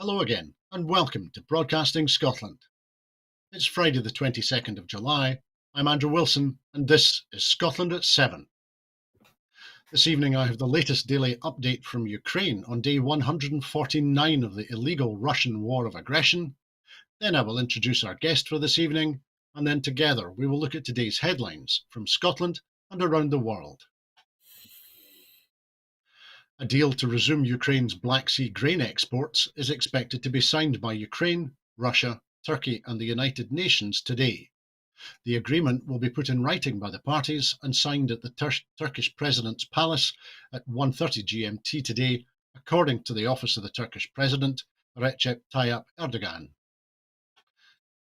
Hello again, and welcome to Broadcasting Scotland. It's Friday the 22nd of July. I'm Andrew Wilson, and this is Scotland at 7. This evening I have the latest daily update from Ukraine on day 149 of the illegal Russian war of aggression. Then I will introduce our guest for this evening, and then together we will look at today's headlines from Scotland and around the world. A deal to resume Ukraine's Black Sea grain exports is expected to be signed by Ukraine, Russia, Turkey and the United Nations today. The agreement will be put in writing by the parties and signed at the Turkish President's Palace at 1:30 GMT today, according to the Office of the Turkish President, Recep Tayyip Erdogan.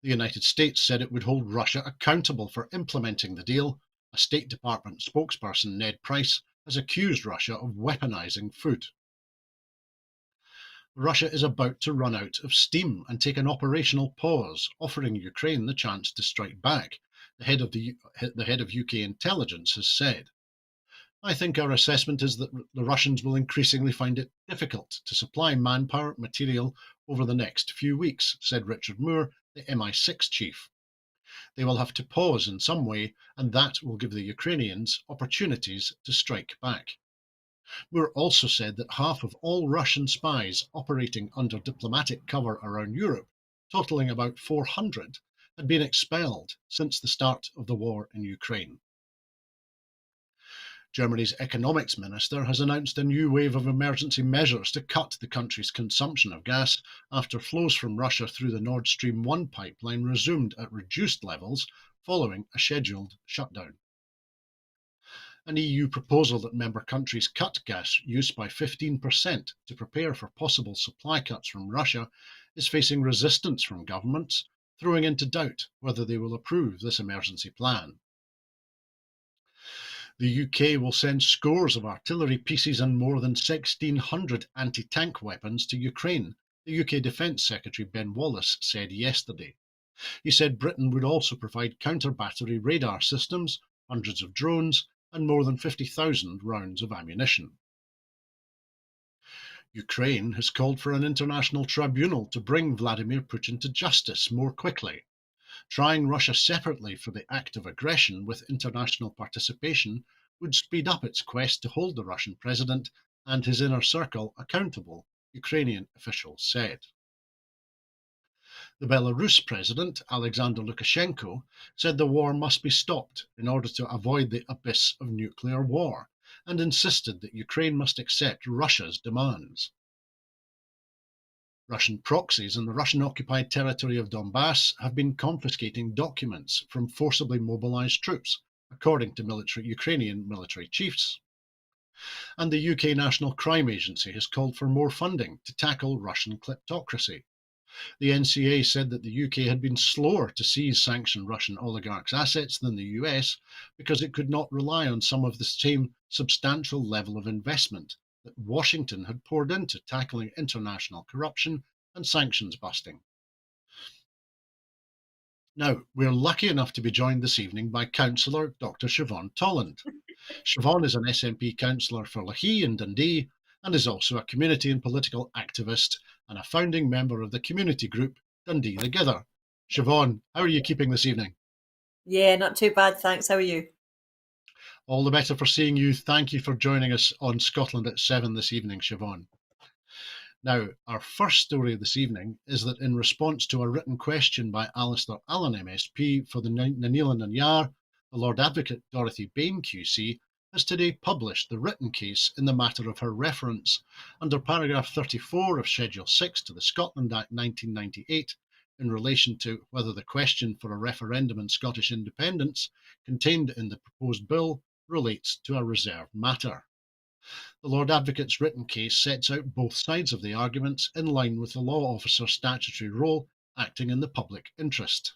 The United States said it would hold Russia accountable for implementing the deal. A State Department spokesperson, Ned Price, has accused Russia of weaponizing food. Russia is about to run out of steam and take an operational pause, offering Ukraine the chance to strike back, the head of UK intelligence has said. I think our assessment is that the Russians will increasingly find it difficult to supply manpower material over the next few weeks, said Richard Moore, the MI6 chief. They will have to pause in some way, and that will give the Ukrainians opportunities to strike back. Moore also said that half of all Russian spies operating under diplomatic cover around Europe, totaling about 400, had been expelled since the start of the war in Ukraine. Germany's economics minister has announced a new wave of emergency measures to cut the country's consumption of gas after flows from Russia through the Nord Stream 1 pipeline resumed at reduced levels following a scheduled shutdown. An EU proposal that member countries cut gas use by 15% to prepare for possible supply cuts from Russia is facing resistance from governments, throwing into doubt whether they will approve this emergency plan. The UK will send scores of artillery pieces and more than 1,600 anti-tank weapons to Ukraine, the UK Defence Secretary Ben Wallace said yesterday. He said Britain would also provide counter-battery radar systems, hundreds of drones, and more than 50,000 rounds of ammunition. Ukraine has called for an international tribunal to bring Vladimir Putin to justice more quickly. Trying Russia separately for the act of aggression with international participation would speed up its quest to hold the Russian president and his inner circle accountable, Ukrainian officials said. The Belarus president, Alexander Lukashenko, said the war must be stopped in order to avoid the abyss of nuclear war, and insisted that Ukraine must accept Russia's demands. Russian proxies in the Russian-occupied territory of Donbass have been confiscating documents from forcibly mobilized troops, according to Ukrainian military chiefs. And the UK National Crime Agency has called for more funding to tackle Russian kleptocracy. The NCA said that the UK had been slower to seize sanctioned Russian oligarchs' assets than the US because it could not rely on some of the same substantial level of investment that Washington had poured into tackling international corruption and sanctions busting. Now, we're lucky enough to be joined this evening by Councillor Dr. Siobhan Tolland. Siobhan is an SNP councillor for Lochee in Dundee and is also a community and political activist and a founding member of the community group Dundee Together. Siobhan, how are you keeping this evening? Yeah, not too bad, thanks. How are you? All the better for seeing you. Thank you for joining us on Scotland at 7 this evening, Siobhan. Now, our first story this evening is that in response to a written question by Alistair Allen MSP for the Nanilan and Yar, the Lord Advocate Dorothy Bain QC has today published the written case in the matter of her reference under paragraph 34 of Schedule 6 to the Scotland Act 1998 in relation to whether the question for a referendum in Scottish independence contained in the proposed bill relates to a reserved matter. The Lord Advocate's written case sets out both sides of the arguments in line with the law officer's statutory role acting in the public interest.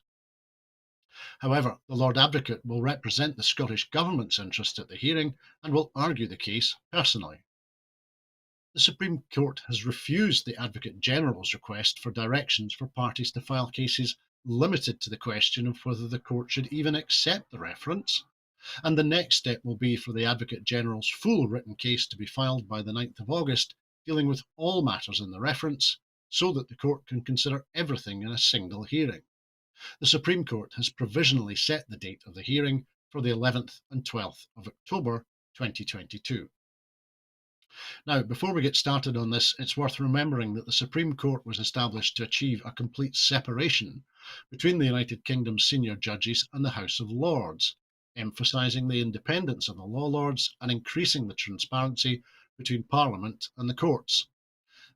However, the Lord Advocate will represent the Scottish Government's interest at the hearing and will argue the case personally. The Supreme Court has refused the Advocate General's request for directions for parties to file cases limited to the question of whether the court should even accept the reference, and the next step will be for the Advocate General's full written case to be filed by the 9th of August, dealing with all matters in the reference, so that the court can consider everything in a single hearing. The Supreme Court has provisionally set the date of the hearing for the 11th and 12th of October 2022. Now, before we get started on this, it's worth remembering that the Supreme Court was established to achieve a complete separation between the United Kingdom's senior judges and the House of Lords, emphasising the independence of the law lords and increasing the transparency between Parliament and the courts.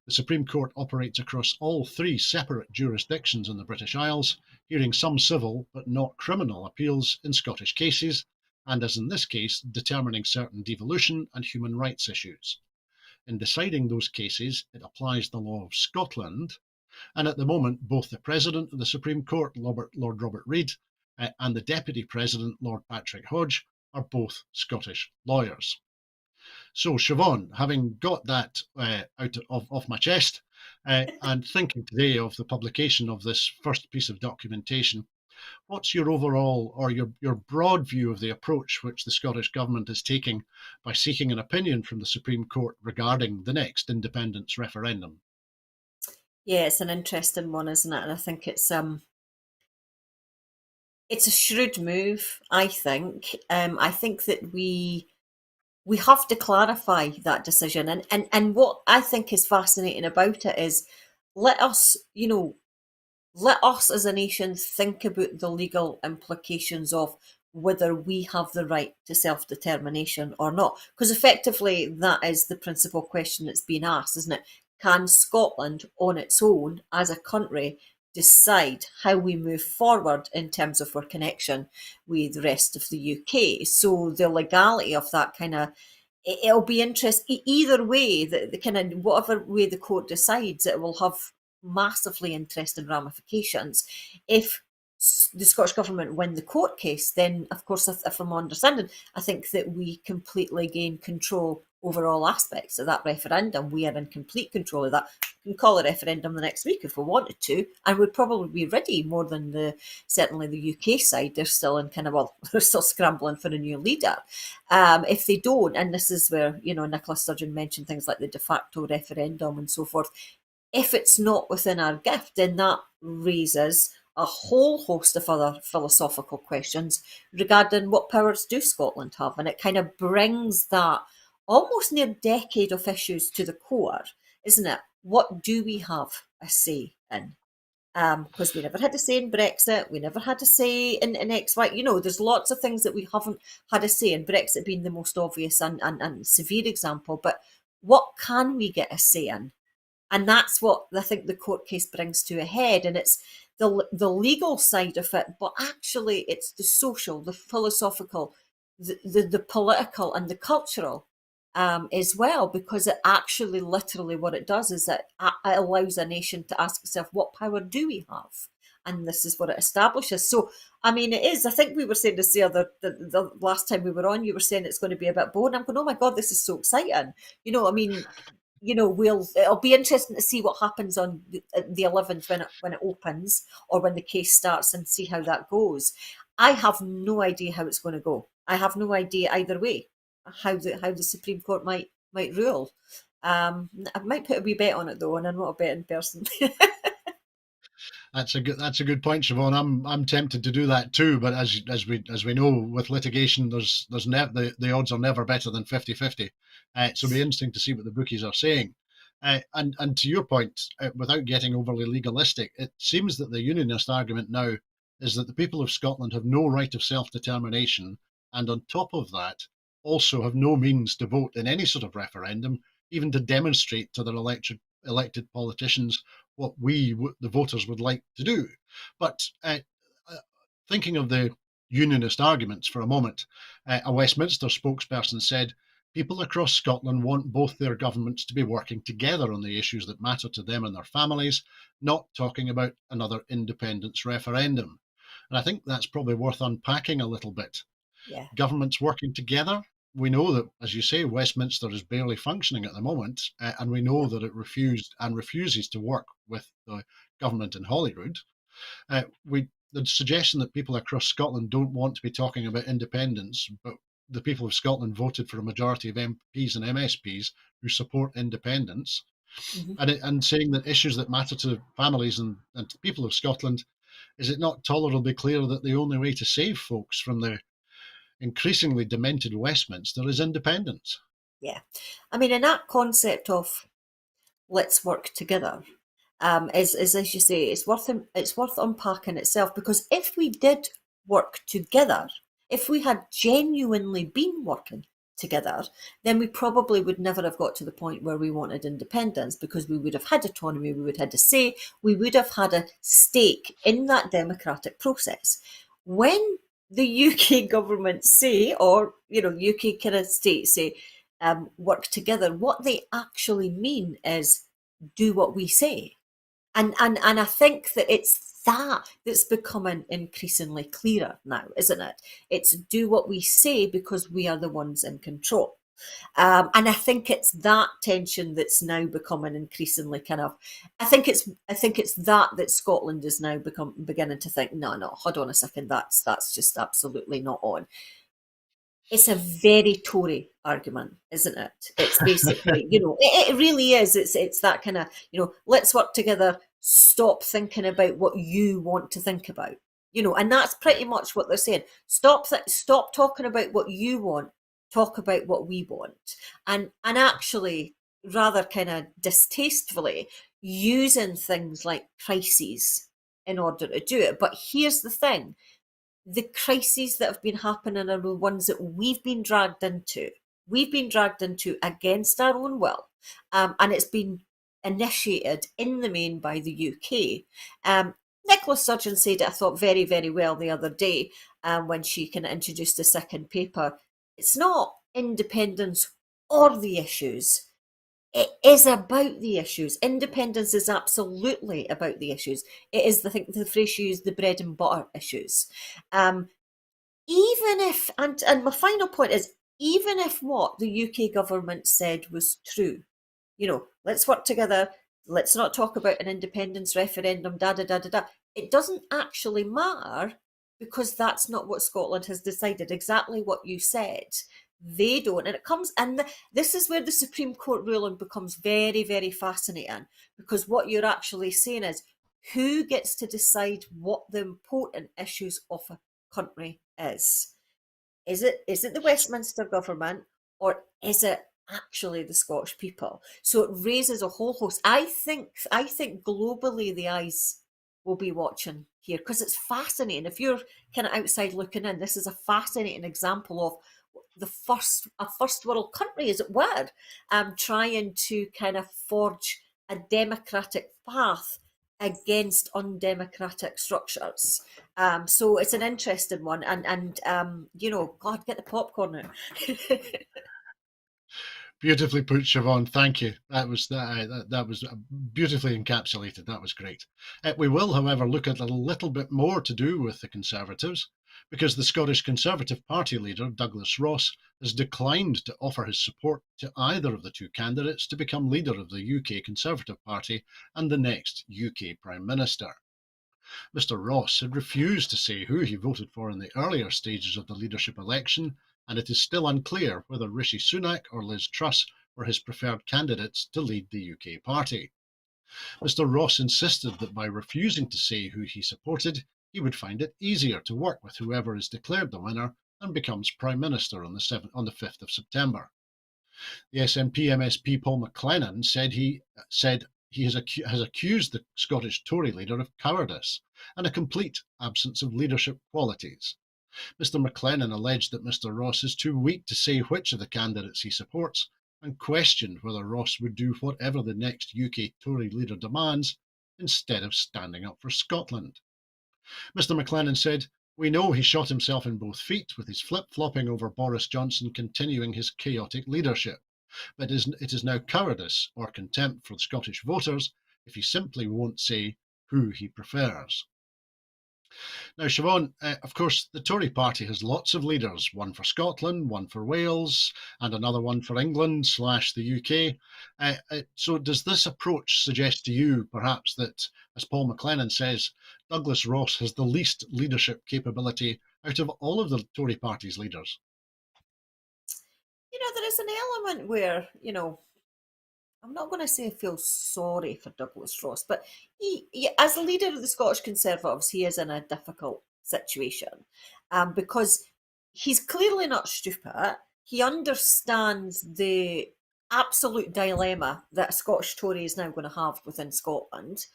The Supreme Court operates across all three separate jurisdictions in the British Isles, hearing some civil but not criminal appeals in Scottish cases, and as in this case, determining certain devolution and human rights issues. In deciding those cases, it applies the law of Scotland, and at the moment, both the President of the Supreme Court, Lord Robert Reid, and the Deputy President, Lord Patrick Hodge, are both Scottish lawyers. So, Siobhan, having got that off my chest, and thinking today of the publication of this first piece of documentation, what's your overall or your broad view of the approach which the Scottish Government is taking by seeking an opinion from the Supreme Court regarding the next independence referendum? Yeah, it's an interesting one, isn't it? And I think it's a shrewd move, I think. I think that we have to clarify that decision. And what I think is fascinating about it is let us, let us as a nation think about the legal implications of whether we have the right to self-determination or not. Because effectively, that is the principal question that's being asked, isn't it? Can Scotland, on its own, as a country, decide how we move forward in terms of our connection with the rest of the UK? So the legality of that kind of it'll be interesting either way. The kind of whatever way the court decides, it will have massively interesting ramifications. If the Scottish Government win the court case, then of course, if I'm understanding, I think that we completely gain control over all aspects of that referendum. We are in complete control of that. We can call a referendum the next week if we wanted to, and we'd probably be ready more than certainly the UK side. They're still in kind of, well, they're still scrambling for a new leader. If they don't, and this is where, Nicola Sturgeon mentioned things like the de facto referendum and so forth, if it's not within our gift, then that raises a whole host of other philosophical questions regarding what powers do Scotland have. And it kind of brings that almost near decade of issues to the core, isn't it? What do we have a say in? Because we never had a say in Brexit, we never had a say in X, Y. There's lots of things that we haven't had a say in, Brexit being the most obvious and severe example. But what can we get a say in? And that's what I think the court case brings to a head. And it's the legal side of it, but actually it's the social, the philosophical, the political and the cultural as well, because it actually literally what it does is that it allows a nation to ask itself, what power do we have? And this is what it establishes. So, I mean, it is. I think we were saying this the last time we were on. You were saying it's going to be a bit boring. I'm going, oh my God, this is so exciting. I mean, it'll be interesting to see what happens on the 11th when it opens or when the case starts and see how that goes. I have no idea how it's going to go. I have no idea either way how the Supreme Court might rule. I might put a wee bet on it though, and I'm not a betting person. That's a good point, Siobhan. I'm tempted to do that too, but as we know, with litigation, the odds are never better than 50-50. So it'll be interesting to see what the bookies are saying. And to your point, without getting overly legalistic, it seems that the unionist argument now is that the people of Scotland have no right of self-determination, and on top of that, also have no means to vote in any sort of referendum, even to demonstrate to their elected politicians what the voters, would like to do. But thinking of the unionist arguments for a moment, a Westminster spokesperson said, people across Scotland want both their governments to be working together on the issues that matter to them and their families, not talking about another independence referendum. And I think that's probably worth unpacking a little bit. Yeah. Governments working together. We know that, as you say, Westminster is barely functioning at the moment, and we know that it refuses to work with the government in Holyrood. The suggestion that people across Scotland don't want to be talking about independence, but the people of Scotland voted for a majority of MPs and MSPs who support independence. Mhm. And saying that issues that matter to families and to people of Scotland, is it not tolerably clear that the only way to save folks from the increasingly demented Westminster is independence? Yeah. I mean, and that concept of let's work together is as you say, it's worth unpacking itself, because if we did work together, if we had genuinely been working together, then we probably would never have got to the point where we wanted independence, because we would have had autonomy, we would have had a say, we would have had a stake in that democratic process. When the UK government say, or UK kind of states say, work together, what they actually mean is do what we say. And I think that it's that's becoming increasingly clearer now, isn't it? It's do what we say because we are the ones in control. And I think it's that tension that's now becoming increasingly kind of. I think it's that Scotland is now beginning to think, no, no, hold on a second, that's just absolutely not on. It's a very Tory argument, isn't it? It's basically, it really is. It's that kind of, let's work together. Stop thinking about what you want to think about, and that's pretty much what they're saying. Stop talking about what you want. Talk about what we want, and actually, rather kind of distastefully, using things like crises in order to do it. But here's the thing: the crises that have been happening are the ones that we've been dragged into. We've been dragged into against our own will, and it's been initiated in the main by the UK. Nicola Sturgeon said it, I thought, very, very well the other day when she kind of introduced the second paper. It's not independence or the issues, it is about the issues. Independence is absolutely about the issues. It is, I think, the phrase you used, the bread and butter issues. Um, Even if, and my final point is, even if what the UK government said was true, let's work together, let's not talk about an independence referendum, da da da da da. It doesn't actually matter, because that's not what Scotland has decided. Exactly what you said. They don't. And it comes, and this is where the Supreme Court ruling becomes very, very fascinating, because what you're actually saying is who gets to decide what the important issues of a country is. Is it the Westminster government, or is it actually the Scottish people? So it raises a whole host. I think globally the eyes will be watching here, because it's fascinating. If you're kind of outside looking in, this is a fascinating example of a first world country, as it were, trying to kind of forge a democratic path against undemocratic structures. So it's an interesting one, and God, get the popcorn out. Beautifully put, Siobhan. Thank you. That was beautifully encapsulated. That was great. We will, however, look at a little bit more to do with the Conservatives, because the Scottish Conservative Party leader, Douglas Ross, has declined to offer his support to either of the two candidates to become leader of the UK Conservative Party and the next UK Prime Minister. Mr. Ross had refused to say who he voted for in the earlier stages of the leadership election, and it is still unclear whether Rishi Sunak or Liz Truss were his preferred candidates to lead the UK party. Mr. Ross insisted that by refusing to say who he supported, he would find it easier to work with whoever is declared the winner and becomes Prime Minister on the 5th of September. The SNP MSP Paul McLennan said he has accused the Scottish Tory leader of cowardice and a complete absence of leadership qualities. Mr. McLennan alleged that Mr. Ross is too weak to say which of the candidates he supports, and questioned whether Ross would do whatever the next UK Tory leader demands instead of standing up for Scotland. Mr. McLennan said, "We know he shot himself in both feet with his flip-flopping over Boris Johnson continuing his chaotic leadership, but it is now cowardice or contempt for the Scottish voters if he simply won't say who he prefers." Now, Siobhan, of course, the Tory party has lots of leaders, one for Scotland, one for Wales, and another one for England/the UK. So does this approach suggest to you, perhaps, that, as Paul McLennan says, Douglas Ross has the least leadership capability out of all of the Tory party's leaders? There is an element where, I'm not going to say I feel sorry for Douglas Ross, but as the leader of the Scottish Conservatives, he is in a difficult situation because he's clearly not stupid. He understands the absolute dilemma that a Scottish Tory is now going to have within Scotland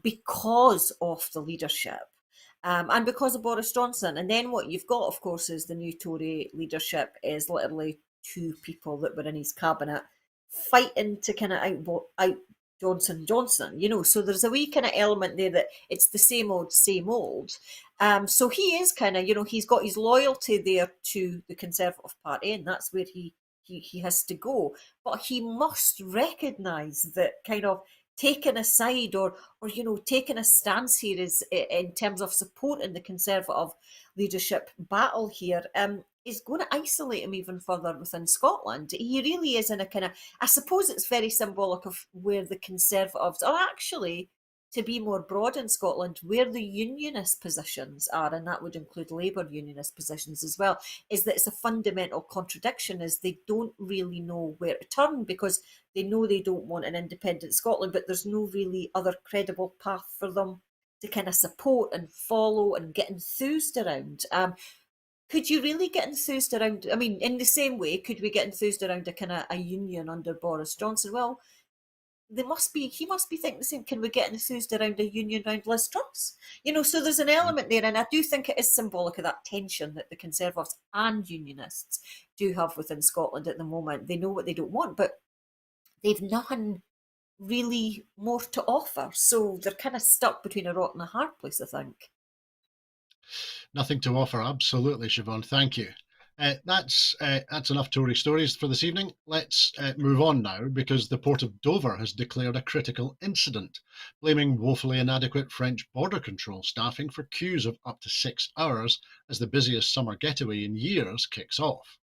because of the leadership. And because of Boris Johnson. And then what you've got, of course, is the new Tory leadership is literally two people that were in his cabinet fighting to kind of out Johnson. So there's a wee kind of element there that it's the same old, same old. So he is kind of, he's got his loyalty there to the Conservative Party, and that's where he has to go. But he must recognise that kind of taking a side or taking a stance here is in terms of supporting the Conservative leadership battle here is going to isolate him even further within Scotland. He really is in a kind of, I suppose it's very symbolic of where the Conservatives are actually, to be more broad in Scotland, where the unionist positions are, and that would include Labour unionist positions as well, is that it's a fundamental contradiction, is they don't really know where to turn because they know they don't want an independent Scotland, but there's no really other credible path for them to kind of support and follow and get enthused around. Could you really get enthused around, I mean, in the same way, could we get enthused around a kind of a union under Boris Johnson? Well, he must be thinking the same. Can we get enthused around a union around Liz Truss? So there's an element there, and I do think it is symbolic of that tension that the Conservatives and Unionists do have within Scotland at the moment. They know what they don't want, but they've nothing really more to offer. So they're kind of stuck between a rock and a hard place, I think. Nothing to offer, absolutely, Siobhan. Thank you. That's enough Tory stories for this evening. Let's move on now because the Port of Dover has declared a critical incident, blaming woefully inadequate French border control staffing for queues of up to 6 hours as the busiest summer getaway in years kicks off.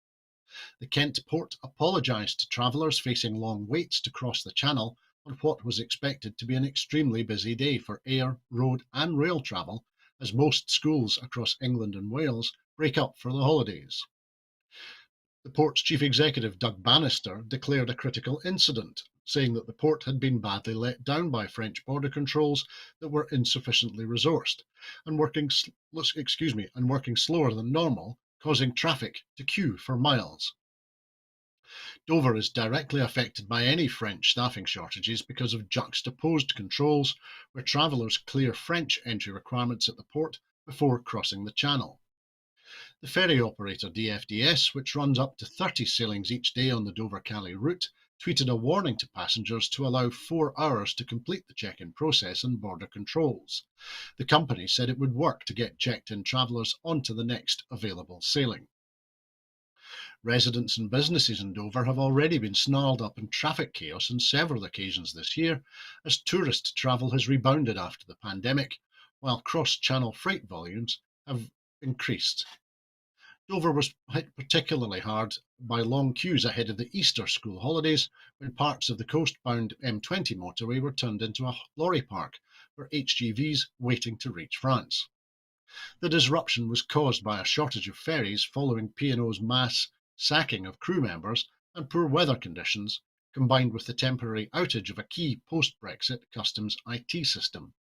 The Kent port apologised to travellers facing long waits to cross the channel on what was expected to be an extremely busy day for air, road and rail travel, as most schools across England and Wales break up for the holidays. The port's chief executive, Doug Bannister, declared a critical incident, saying that the port had been badly let down by French border controls that were insufficiently resourced and working slower than normal, causing traffic to queue for miles. Dover is directly affected by any French staffing shortages because of juxtaposed controls where travellers clear French entry requirements at the port before crossing the channel. The ferry operator DFDS, which runs up to 30 sailings each day on the Dover-Calais route, tweeted a warning to passengers to allow 4 hours to complete the check-in process and border controls. The company said it would work to get checked-in travellers onto the next available sailing. Residents and businesses in Dover have already been snarled up in traffic chaos on several occasions this year, as tourist travel has rebounded after the pandemic, while cross-channel freight volumes have increased. Dover was hit particularly hard by long queues ahead of the Easter school holidays, when parts of the coastbound M20 motorway were turned into a lorry park for HGVs waiting to reach France. The disruption was caused by a shortage of ferries following P&O's mass sacking of crew members and poor weather conditions, combined with the temporary outage of a key post-Brexit customs IT system.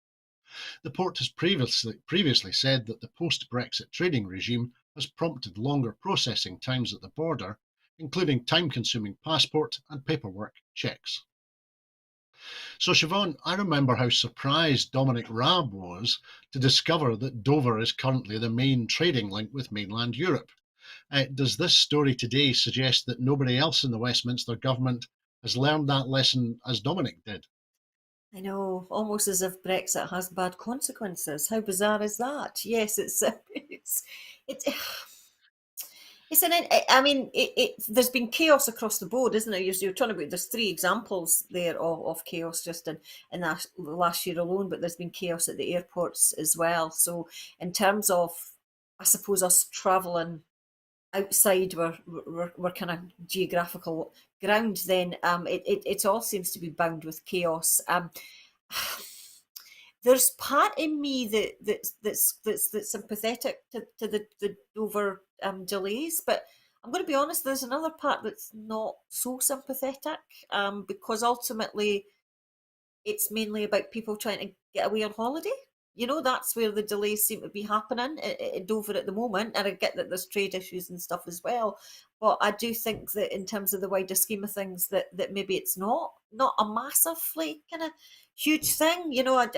The port has previously said that the post-Brexit trading regime has prompted longer processing times at the border, including time-consuming passport and paperwork checks. So, Siobhan, I remember how surprised Dominic Raab was to discover that Dover is currently the main trading link with mainland Europe. Does this story today suggest that nobody else in the Westminster government has learned that lesson as Dominic did? I know, almost as if Brexit has bad consequences. How bizarre is that? Yes, it's it's an. I mean, there's been chaos across the board, isn't it? You're talking about there's three examples there of chaos just in that last year alone, but there's been chaos at the airports as well. In terms of, I suppose, us travelling outside we're kind of geographical ground, then it all seems to be bound with chaos. There's part in me that's sympathetic to the Dover delays, but I'm going to be honest, there's another part that's not so sympathetic, because ultimately it's mainly about people trying to get away on holiday. You know, that's where the delays seem to be happening at Dover at the moment. And I get that there's trade issues and stuff as well. But I do think that in terms of the wider scheme of things, that maybe it's not a massively kind of huge thing. You know, I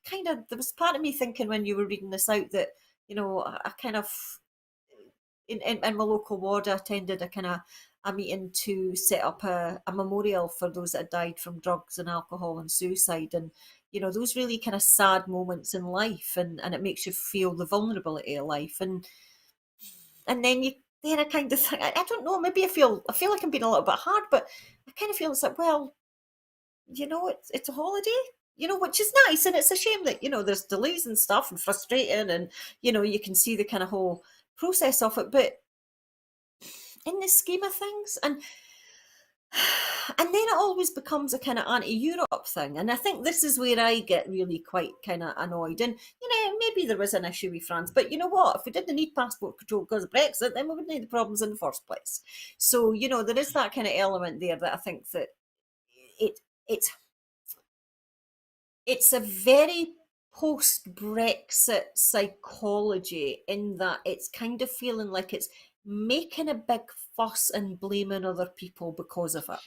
kind of, there was part of me thinking when you were reading this out that, you know, I kind of in my local ward, I attended a kind of a meeting to set up a memorial for those that had died from drugs and alcohol and suicide. And, you know, those really kind of sad moments in life, and it makes you feel the vulnerability of life. And then I kind of think, I don't know, maybe I feel like I'm being a little bit hard, but I kind of feel it's like, well, you know, it's a holiday, you know, which is nice. And it's a shame that, you know, there's delays and stuff and frustrating, and, you know, you can see the kind of whole process of it. But in the scheme of things, and then it always becomes a kind of anti-Europe thing, and I think this is where I get really quite kind of annoyed. And, you know, maybe there was an issue with France, but you know what, if we didn't need passport control because of Brexit, then we wouldn't need the problems in the first place. So, you know, there is that kind of element there that I think that it it's it's a very post Brexit psychology, in that it's kind of feeling like it's making a big fuss and blaming other people because of it.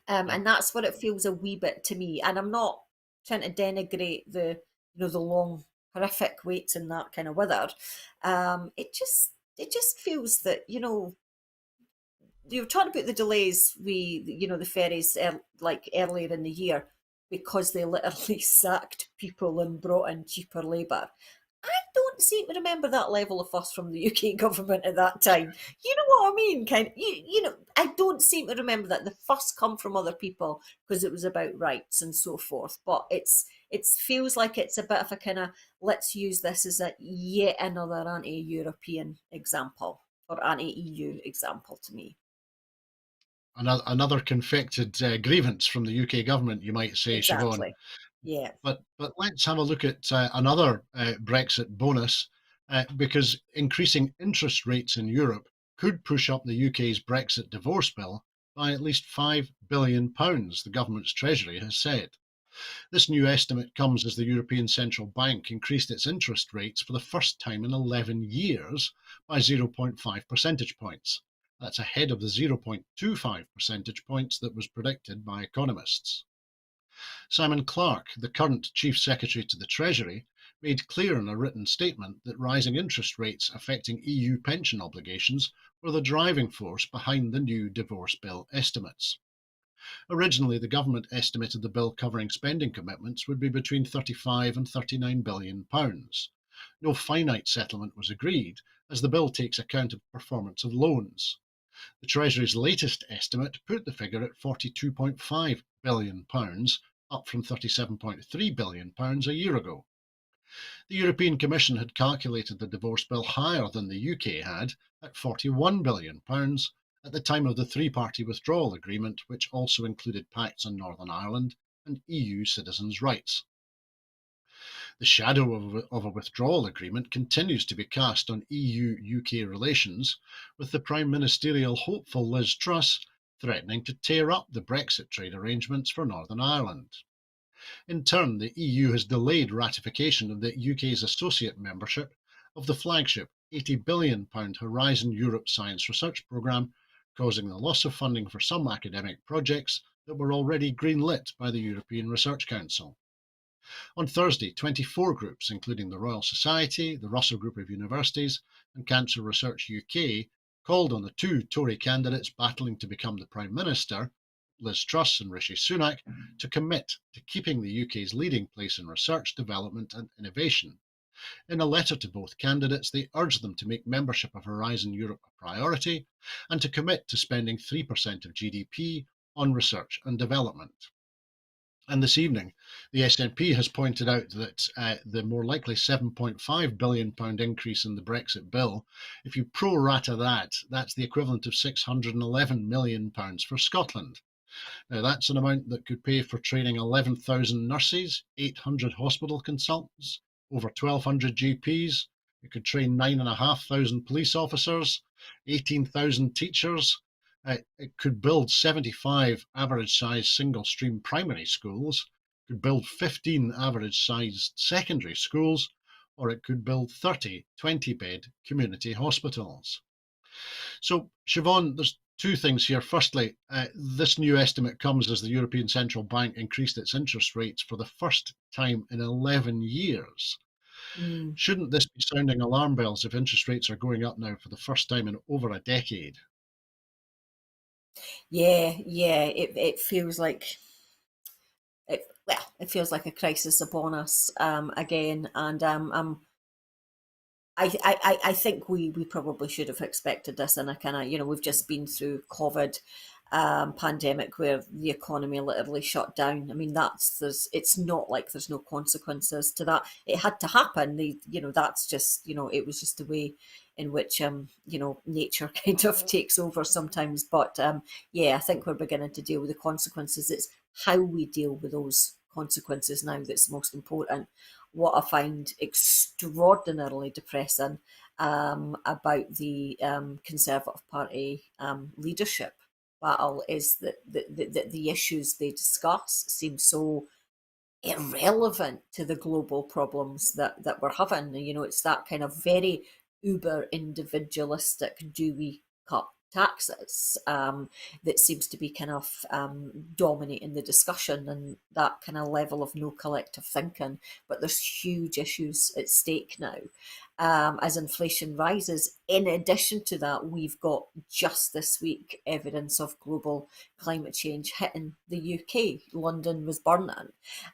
Yeah. And that's what it feels a wee bit to me. And I'm not trying to denigrate the, you know, the long horrific waits and that kind of weather. It just feels that, you know, you were talking about the delays we, you know, the ferries like earlier in the year, because they literally sacked people and brought in cheaper labour. I don't seem to remember that level of fuss from the UK government at that time. You know what I mean? You know, I don't seem to remember that the fuss come from other people because it was about rights and so forth. But it feels like it's a bit of a kind of, let's use this as a yet another anti-European example, or anti-EU example to me. Another confected grievance from the UK government, you might say, Siobhan. Exactly. Yeah. But let's have a look at another Brexit bonus, because increasing interest rates in Europe could push up the UK's Brexit divorce bill by at least £5 billion, the government's treasury has said. This new estimate comes as the European Central Bank increased its interest rates for the first time in 11 years by 0.5 percentage points. That's ahead of the 0.25 percentage points that was predicted by economists. Simon Clarke, the current Chief Secretary to the Treasury, made clear in a written statement that rising interest rates affecting EU pension obligations were the driving force behind the new divorce bill estimates. Originally, the government estimated the bill covering spending commitments would be between 35 and 39 billion pounds. No finite settlement was agreed, as the bill takes account of performance of loans. The Treasury's latest estimate put the figure at 42.5 billion pounds, up from 37.3 billion pounds a year ago. The European Commission had calculated the divorce bill higher than the UK had, at 41 billion pounds, at the time of the three-party withdrawal agreement, which also included pacts on Northern Ireland and EU citizens' rights. The shadow of a withdrawal agreement continues to be cast on EU-UK relations, with the Prime Ministerial hopeful Liz Truss threatening to tear up the Brexit trade arrangements for Northern Ireland. In turn, the EU has delayed ratification of the UK's associate membership of the flagship £80 billion Horizon Europe Science Research Programme, causing the loss of funding for some academic projects that were already greenlit by the European Research Council. On Thursday, 24 groups, including the Royal Society, the Russell Group of Universities, and Cancer Research UK, called on the two Tory candidates battling to become the Prime Minister, Liz Truss and Rishi Sunak, to commit to keeping the UK's leading place in research, development, and innovation. In a letter to both candidates, they urged them to make membership of Horizon Europe a priority and to commit to spending 3% of GDP on research and development. And this evening, the SNP has pointed out that the more likely £7.5 billion increase in the Brexit bill, if you pro rata that, that's the equivalent of £611 million for Scotland. Now, that's an amount that could pay for training 11,000 nurses, 800 hospital consultants, over 1,200 GPs, It could train 9,500 police officers, 18,000 teachers. It could build 75 average-sized single-stream primary schools, could build 15 average-sized secondary schools, or it could build 30 20-bed community hospitals. So, Siobhan, there's two things here. Firstly, this new estimate comes as the European Central Bank increased its interest rates for the first time in 11 years. Mm. Shouldn't this be sounding alarm bells if interest rates are going up now for the first time in over a decade? Yeah, yeah. It feels like it feels like a crisis upon us again, and I think we probably should have expected this in a kind of, we've just been through COVID pandemic where the economy literally shut down. I mean, it's not like there's no consequences to that. It had to happen. That's just, it was just the way in which, nature kind of takes over sometimes. But yeah, I think we're beginning to deal with the consequences. It's how we deal with those consequences now that's most important. What I find extraordinarily depressing about the Conservative Party leadership battle is that the issues they discuss seem so irrelevant to the global problems that we're having. It's that kind of very uber individualistic, do we cut taxes, that seems to be kind of dominating the discussion, and that kind of level of no collective thinking. But there's huge issues at stake now. As inflation rises. In addition to that, we've got just this week evidence of global climate change hitting the UK. London was burning.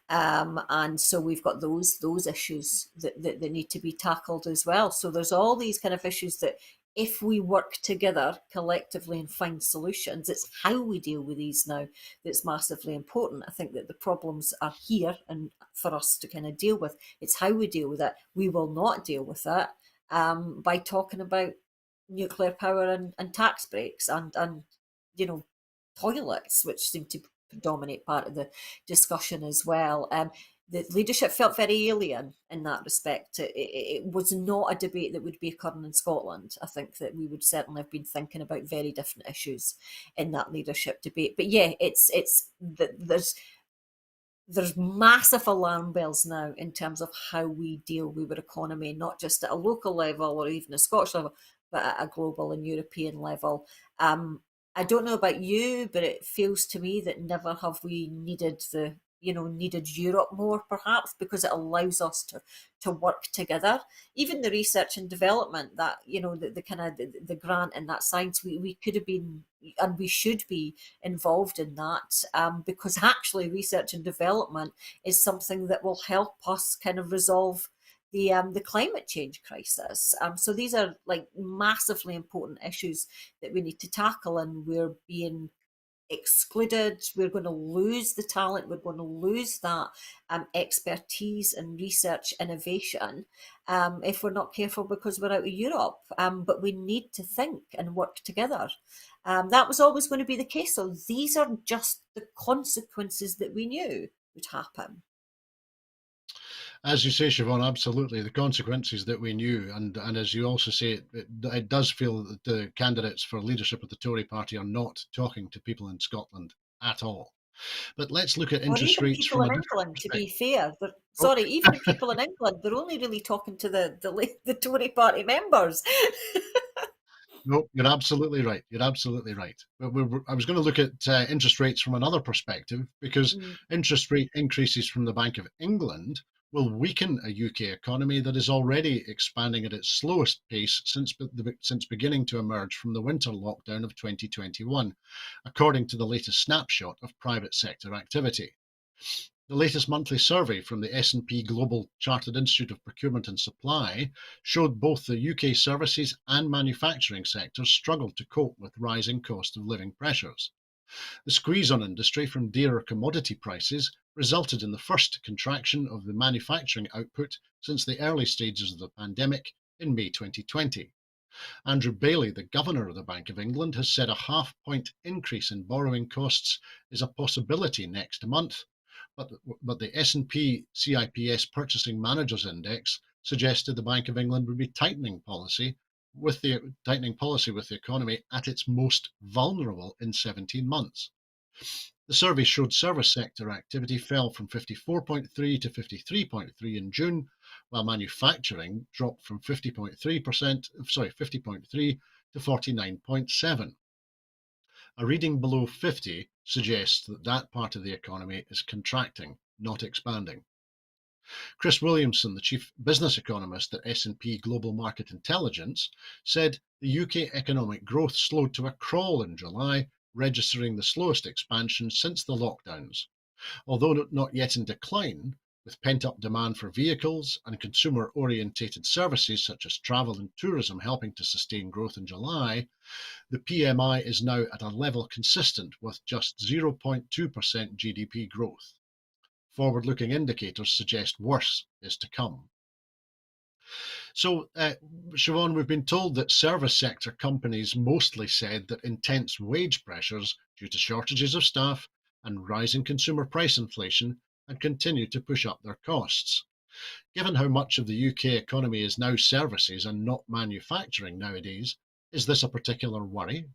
And so we've got those issues that need to be tackled as well. So there's all these kind of issues that if we work together collectively and find solutions, it's how we deal with these now that's massively important. I think that the problems are here and for us to kind of deal with. It's how we deal with it. We will not deal with it by talking about nuclear power and tax breaks and toilets, which seem to dominate part of the discussion as well. The leadership felt very alien in that respect. It was not a debate that would be occurring in Scotland. I think that we would certainly have been thinking about very different issues in that leadership debate. But yeah, there's massive alarm bells now in terms of how we deal with our economy, not just at a local level or even a Scottish level, but at a global and European level. I don't know about you, but it feels to me that never have we needed Europe more, perhaps, because it allows us to work together. Even the research and development that, the kind of the grant in that science, we could have been and we should be involved in that, because actually research and development is something that will help us kind of resolve the climate change crisis. So these are like massively important issues that we need to tackle, and we're being excluded. We're going to lose the talent. We're going to lose that expertise and research innovation if we're not careful, because we're out of Europe. But we need to think and work together. That was always going to be the case. So these are just the consequences that we knew would happen. As you say, Siobhan, absolutely. The consequences that we knew, and as you also say, it does feel that the candidates for leadership of the Tory party are not talking to people in Scotland at all. But let's look at Or interest even rates people from a in different England, to be perspective. fair. Oh, Sorry, even people in England, they're only really talking to the Tory party members. no, you're absolutely right. You're absolutely right. But I was going to look at interest rates from another perspective, because Mm. interest rate increases from the Bank of England will weaken a UK economy that is already expanding at its slowest pace since beginning to emerge from the winter lockdown of 2021, according to the latest snapshot of private sector activity. The latest monthly survey from the S&P Global Chartered Institute of Procurement and Supply showed both the UK services and manufacturing sectors struggled to cope with rising cost of living pressures. The squeeze on industry from dearer commodity prices resulted in the first contraction of the manufacturing output since the early stages of the pandemic in May 2020. Andrew Bailey, the governor of the Bank of England, has said a half-point increase in borrowing costs is a possibility next month, but the S&P CIPS Purchasing Managers Index suggested the Bank of England would be tightening policy with the economy at its most vulnerable in 17 months. The survey showed service sector activity fell from 54.3 to 53.3 in June, while manufacturing dropped from 50.3 to 49.7. A reading below 50 suggests that that part of the economy is contracting, not expanding. Chris Williamson, the chief business economist at S&P Global Market Intelligence, said the UK economic growth slowed to a crawl in July, registering the slowest expansion since the lockdowns. Although not yet in decline, with pent-up demand for vehicles and consumer-orientated services such as travel and tourism helping to sustain growth in July, the PMI is now at a level consistent with just 0.2% GDP growth. Forward-looking indicators suggest worse is to come. So, Siobhan, we've been told that service sector companies mostly said that intense wage pressures due to shortages of staff and rising consumer price inflation had continued to push up their costs. Given how much of the UK economy is now services and not manufacturing nowadays, is this a particular worry?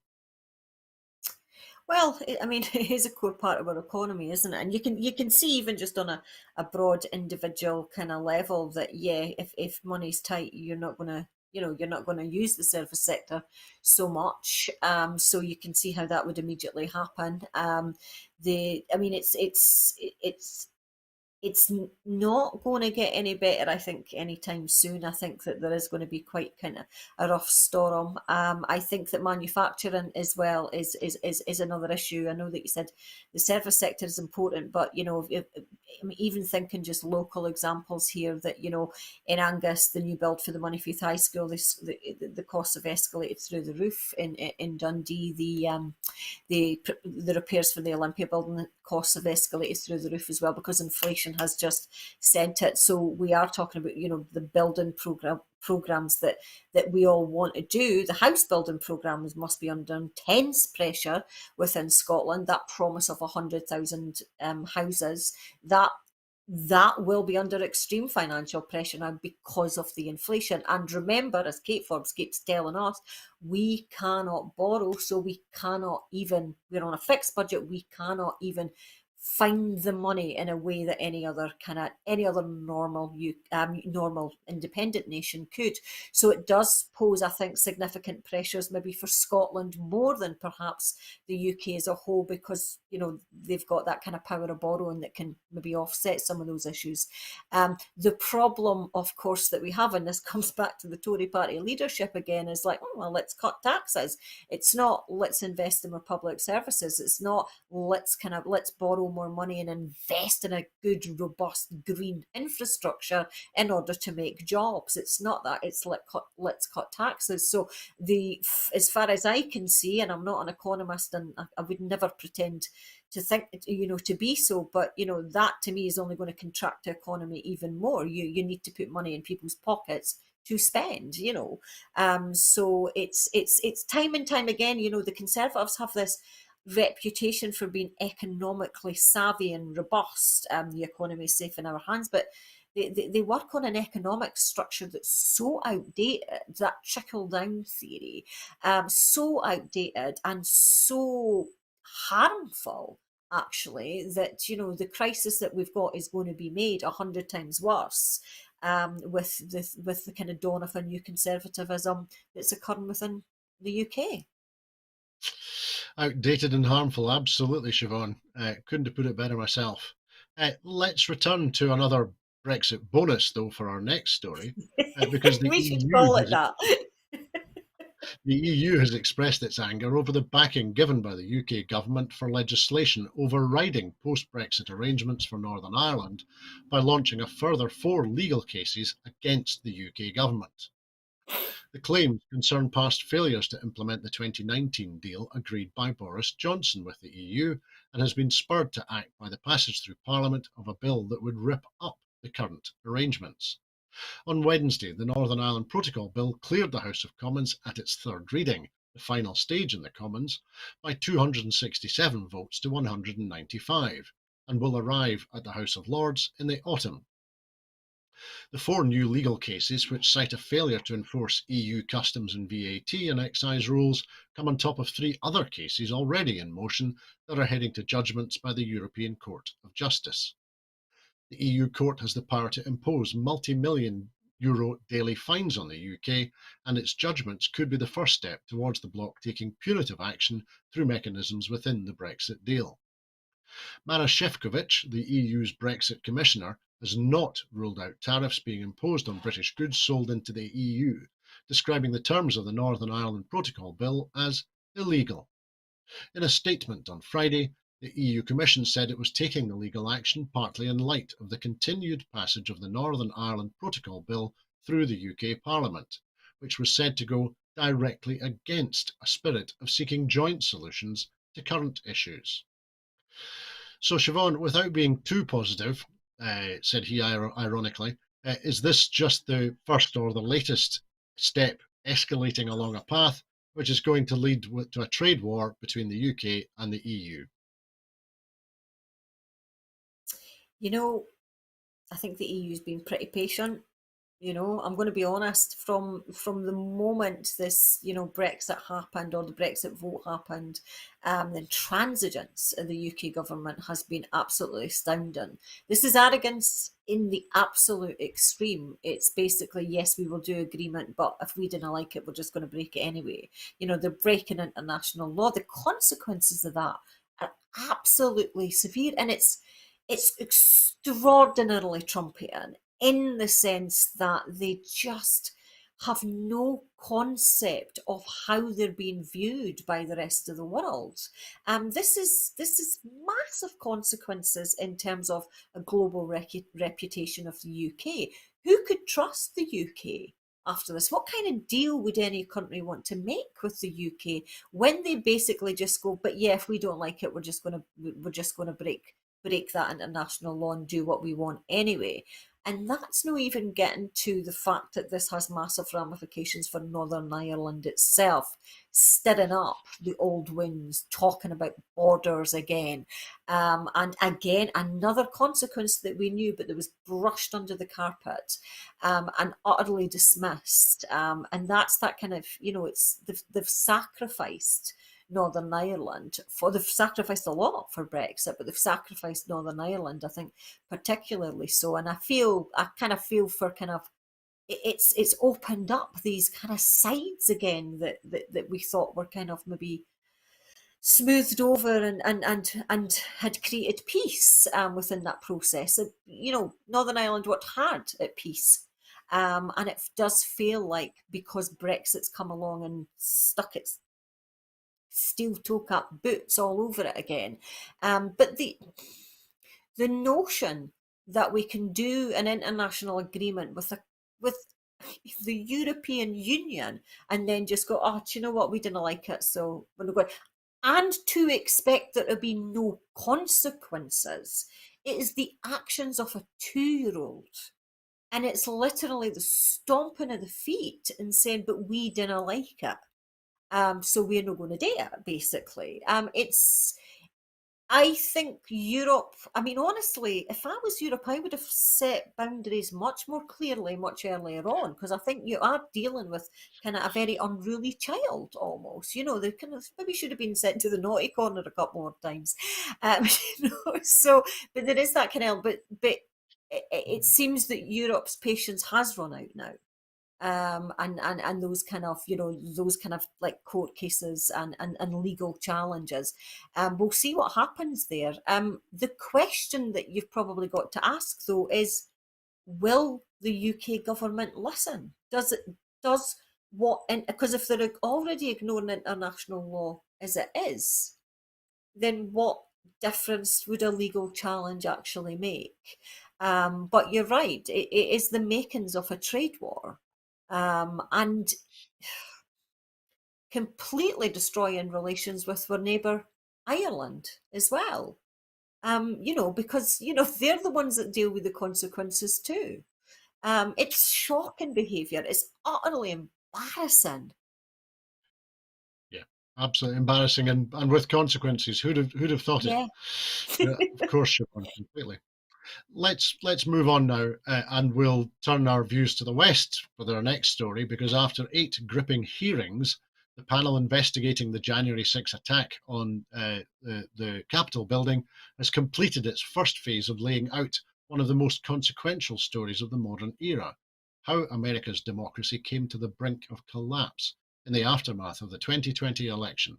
Well, I mean, it is a core part of our economy, isn't it? And you can see even just on a broad individual kind of level that yeah, if money's tight, you're not gonna you're not going to use the service sector so much. So you can see how that would immediately happen. I mean, it's not going to get any better, I think, anytime soon. I think that there is going to be quite kind of a rough storm. I think that manufacturing as well is another issue. I know that you said the service sector is important, but I mean, even thinking just local examples here, that in Angus, the new build for the Moneyfield High School, the costs have escalated through the roof. In Dundee, the repairs for the Olympia building costs have escalated through the roof as well, because inflation has just sent it. So we are talking about the building programs that we all want to do. The house building programs must be under intense pressure within Scotland. That promise of 100,000 houses, that will be under extreme financial pressure now because of the inflation. And remember, as Kate Forbes keeps telling us, we cannot borrow, so we're on a fixed budget, we cannot even find the money in a way that any other normal independent nation could. So it does pose, I think, significant pressures maybe for Scotland more than perhaps the UK as a whole, because they've got that kind of power of borrowing that can maybe offset some of those issues. The problem, of course, that we have, and this comes back to the Tory party leadership again, is like, oh, well, let's cut taxes. It's not let's invest in more public services. It's not let's borrow more money and invest in a good, robust green infrastructure in order to make jobs. It's not that. It's let's cut taxes. So as far as I can see, and I'm not an economist, and I would never pretend to think to be so, but that to me is only going to contract the economy even more. You need to put money in people's pockets to spend. So it's time and time again. The Conservatives have this reputation for being economically savvy and robust. The economy is safe in our hands, but they work on an economic structure that's so outdated, that trickle down theory, so outdated and so harmful, actually, that the crisis that we've got is going to be made 100 times worse, with the kind of dawn of a new conservatism that's occurring within the UK. Outdated and harmful, absolutely, Siobhan. Couldn't have put it better myself. Let's return to another Brexit bonus, though, for our next story, because We should call it that. the EU has expressed its anger over the backing given by the UK government for legislation overriding post-Brexit arrangements for Northern Ireland by launching a further 4 legal cases against the UK government. The claims concern past failures to implement the 2019 deal agreed by Boris Johnson with the EU, and has been spurred to act by the passage through Parliament of a bill that would rip up the current arrangements. On Wednesday, the Northern Ireland Protocol Bill cleared the House of Commons at its third reading, the final stage in the Commons, by 267 votes to 195, and will arrive at the House of Lords in the autumn. The four new legal cases, which cite a failure to enforce EU customs and VAT and excise rules, come on top of three other cases already in motion that are heading to judgments by the European Court of Justice. The EU court has the power to impose multi-million euro daily fines on the UK, and its judgments could be the first step towards the bloc taking punitive action through mechanisms within the Brexit deal. Maroš Šefčovič, the EU's Brexit Commissioner, has not ruled out tariffs being imposed on British goods sold into the EU, describing the terms of the Northern Ireland Protocol Bill as illegal. In a statement on Friday, the EU Commission said it was taking the legal action partly in light of the continued passage of the Northern Ireland Protocol Bill through the UK Parliament, which was said to go directly against a spirit of seeking joint solutions to current issues. So, Siobhan, without being too positive, said he ironically, is this just the first or the latest step escalating along a path which is going to lead to a trade war between the UK and the EU? You know, I think the EU's been pretty patient. I'm going to be honest. From the moment this, Brexit happened or the Brexit vote happened, the intransigence of the UK government has been absolutely astounding. This is arrogance in the absolute extreme. It's basically, yes, we will do agreement, but if we didn't like it, we're just going to break it anyway. They're breaking international law. The consequences of that are absolutely severe, and it's extraordinarily Trumpian in the sense that they just have no concept of how they're being viewed by the rest of the world. This is massive consequences in terms of a global reputation of the UK. Who could trust the UK after this? What kind of deal would any country want to make with the UK when they basically just go, but yeah, if we don't like it, we're just gonna break that international law and do what we want anyway. And that's not even getting to the fact that this has massive ramifications for Northern Ireland itself, stirring up the old winds, talking about borders again. And again, another consequence that we knew, but that was brushed under the carpet and utterly dismissed. And that's that kind of, they've sacrificed Northern Ireland they've sacrificed a lot for Brexit, but they've sacrificed Northern Ireland, I think, particularly so. And I kind of feel for kind of it's opened up these kind of sides again that we thought were kind of maybe smoothed over and had created peace within that process. Northern Ireland worked hard at peace. And it does feel like because Brexit's come along and stuck its steel toe cap boots all over it again. But the notion that we can do an international agreement with the European Union and then just go, oh, do you know what? We didn't like it, so we're not going. And to expect there to be no consequences. It is the actions of a 2-year-old. And it's literally the stomping of the feet and saying, but we didn't like it. So we're not going to do it, basically. I think Europe, I mean, honestly, if I was Europe, I would have set boundaries much more clearly, much earlier on, because I think you are dealing with kind of a very unruly child almost. They kind of maybe should have been sent to the naughty corner a couple more times. So, but there is that kind of, but it seems that Europe's patience has run out now. And those kind of like court cases and legal challenges. We'll see what happens there. The question that you've probably got to ask though is, will the UK government listen? Does what, because if they're already ignoring international law as it is, then what difference would a legal challenge actually make? But you're right, it is the makings of a trade war. And completely destroying relations with our neighbour Ireland as well. Because they're the ones that deal with the consequences too. It's shocking behaviour. It's utterly embarrassing. Yeah, absolutely embarrassing and with consequences. Who'd have thought it? Yeah. Yeah, of course, Siobhan, completely. Let's move on now, and we'll turn our views to the West for our next story, because after 8 gripping hearings, the panel investigating the January 6 attack on the Capitol building has completed its first phase of laying out one of the most consequential stories of the modern era: how America's democracy came to the brink of collapse in the aftermath of the 2020 election.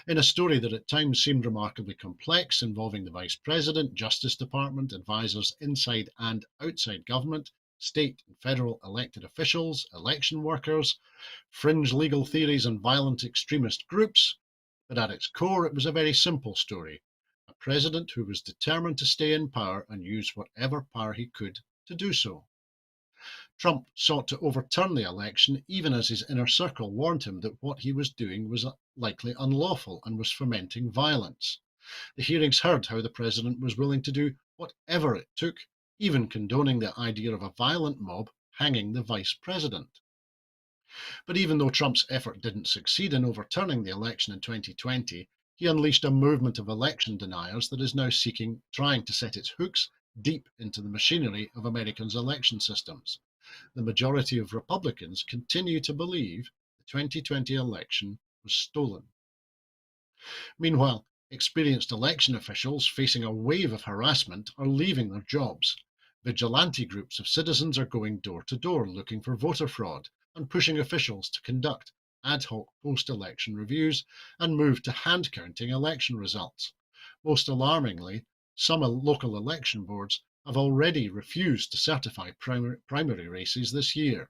In a story that at times seemed remarkably complex, involving the Vice President, Justice Department, advisors inside and outside government, state and federal elected officials, election workers, fringe legal theories, and violent extremist groups. But at its core, it was a very simple story: a president who was determined to stay in power and use whatever power he could to do so. Trump sought to overturn the election, even as his inner circle warned him that what he was doing was likely unlawful and was fomenting violence. The hearings heard how the president was willing to do whatever it took, even condoning the idea of a violent mob hanging the vice president. But even though Trump's effort didn't succeed in overturning the election in 2020, he unleashed a movement of election deniers that is now trying to set its hooks deep into the machinery of Americans' election systems. The majority of Republicans continue to believe the 2020 election was stolen. Meanwhile, experienced election officials facing a wave of harassment are leaving their jobs. Vigilante groups of citizens are going door to door looking for voter fraud and pushing officials to conduct ad hoc post-election reviews and move to hand counting election results. Most alarmingly, some local election boards have already refused to certify primary races this year.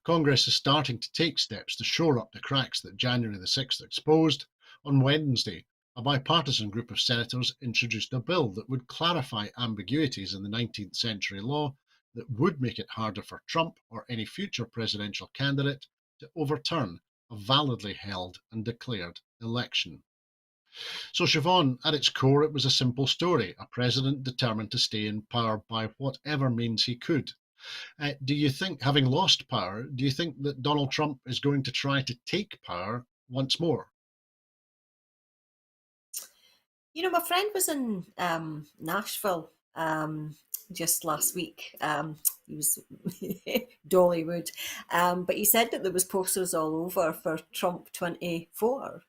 Congress is starting to take steps to shore up the cracks that January the 6th exposed. On Wednesday, a bipartisan group of senators introduced a bill that would clarify ambiguities in the 19th century law that would make it harder for Trump or any future presidential candidate to overturn a validly held and declared election. So, Siobhan, at its core, it was a simple story: a president determined to stay in power by whatever means he could. Do you think, having lost power, do you think that Donald Trump is going to try to take power once more? You know, my friend was in Nashville just last week. He was Dollywood, but he said that there was posters all over for Trump 24.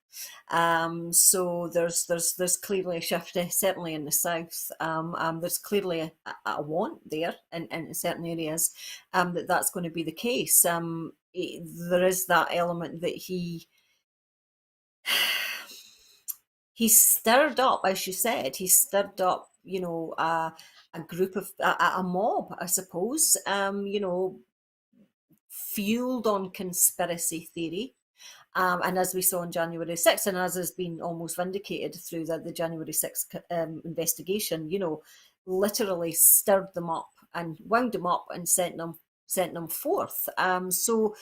So there's clearly a shift, certainly in the south. There's clearly a want there in certain areas that's going to be the case. There is that element that he stirred up, as you said, he stirred up, a group of a mob, I suppose, fueled on conspiracy theory. And as we saw on January 6th, and as has been almost vindicated through the January 6th investigation, literally stirred them up and wound them up and sent them forth. So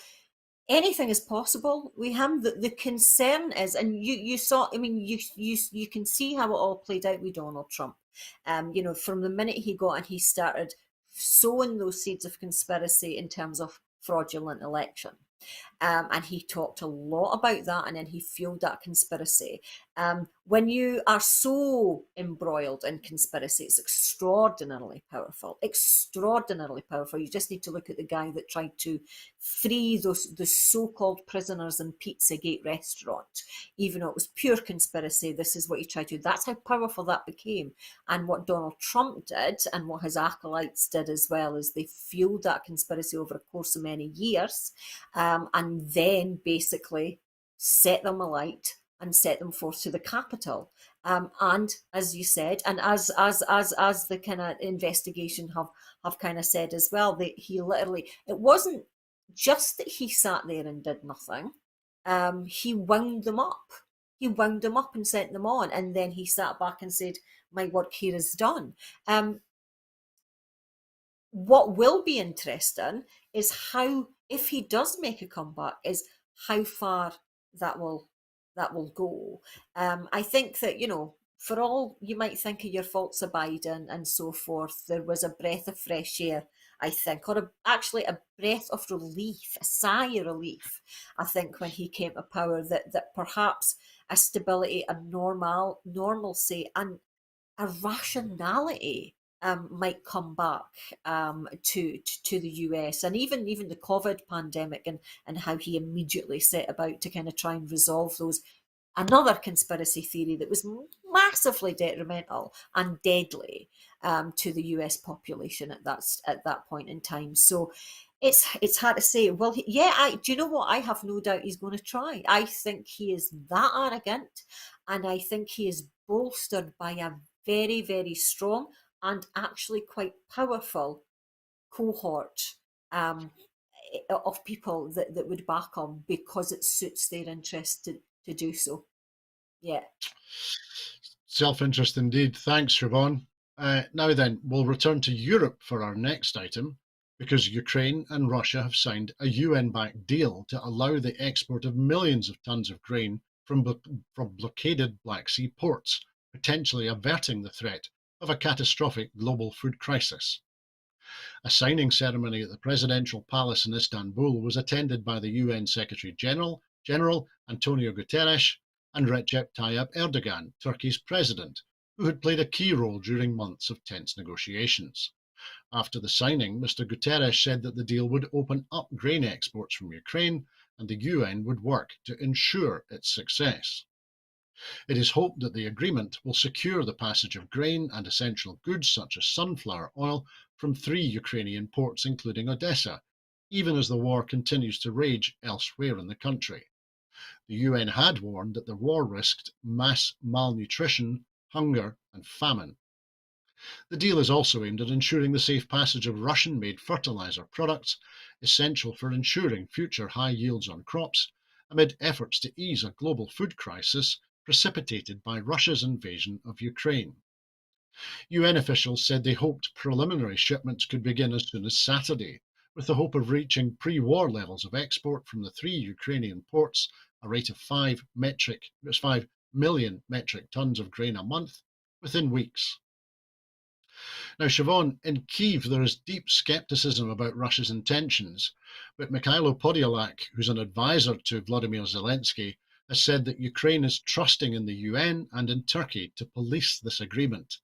anything is possible with him. The concern is, and you saw, I mean, you can see how it all played out with Donald Trump. From the minute he got and he started sowing those seeds of conspiracy in terms of fraudulent election. And he talked a lot about that, and then he fueled that conspiracy. When you are so embroiled in conspiracy, it's extraordinarily powerful. Extraordinarily powerful. You just need to look at the guy that tried to free the so-called prisoners in Pizzagate restaurant. Even though it was pure conspiracy, this is what he tried to do. That's how powerful that became. And what Donald Trump did, and what his acolytes did as well, is they fueled that conspiracy over a course of many years. And then basically set them alight and set them forth to the Capitol. And as you said, and as the kind of investigation have kind of said as well, that he literally, it wasn't just that he sat there and did nothing. He wound them up. He wound them up and sent them on, and then he sat back and said, "My work here is done." What will be interesting is how, if he does make a comeback, is how far that will go. I think that, for all you might think of your faults of Biden and so forth, there was a breath of fresh air, I think, or actually a breath of relief, a sigh of relief, I think, when he came to power, that perhaps a stability, a normalcy, and a rationality might come back to the US, and even the COVID pandemic, and how he immediately set about to kind of try and resolve those. Another conspiracy theory that was massively detrimental and deadly to the US population at that point in time. So it's hard to say. Well, yeah, do you know what? I have no doubt he's going to try. I think he is that arrogant, and I think he is bolstered by a very, very strong and actually quite powerful cohort um, of people that would back him because it suits their interest to do so. Yeah. Self-interest indeed. Thanks, Siobhan. Now then, we'll return to Europe for our next item, because Ukraine and Russia have signed a UN-backed deal to allow the export of millions of tons of grain from blockaded Black Sea ports, potentially averting the threat of a catastrophic global food crisis. A signing ceremony at the presidential palace in Istanbul was attended by the UN Secretary General Antonio Guterres and Recep Tayyip Erdogan, Turkey's president, who had played a key role during months of tense negotiations. After the signing, Mr. Guterres said that the deal would open up grain exports from Ukraine, and the UN would work to ensure its success. It is hoped that the agreement will secure the passage of grain and essential goods such as sunflower oil from 3 Ukrainian ports, including Odessa, even as the war continues to rage elsewhere in the country. The UN had warned that the war risked mass malnutrition, hunger, and famine. The deal is also aimed at ensuring the safe passage of Russian made fertilizer products, essential for ensuring future high yields on crops, amid efforts to ease a global food crisis precipitated by Russia's invasion of Ukraine. UN officials said they hoped preliminary shipments could begin as soon as Saturday, with the hope of reaching pre war levels of export from the 3 Ukrainian ports, a rate of 5 million metric tons of grain a month, within weeks. Now, Siobhan, in Kyiv, there is deep skepticism about Russia's intentions, but Mikhailo Podolyak, who's an advisor to Vladimir Zelensky, has said that Ukraine is trusting in the UN and in Turkey to police this agreement.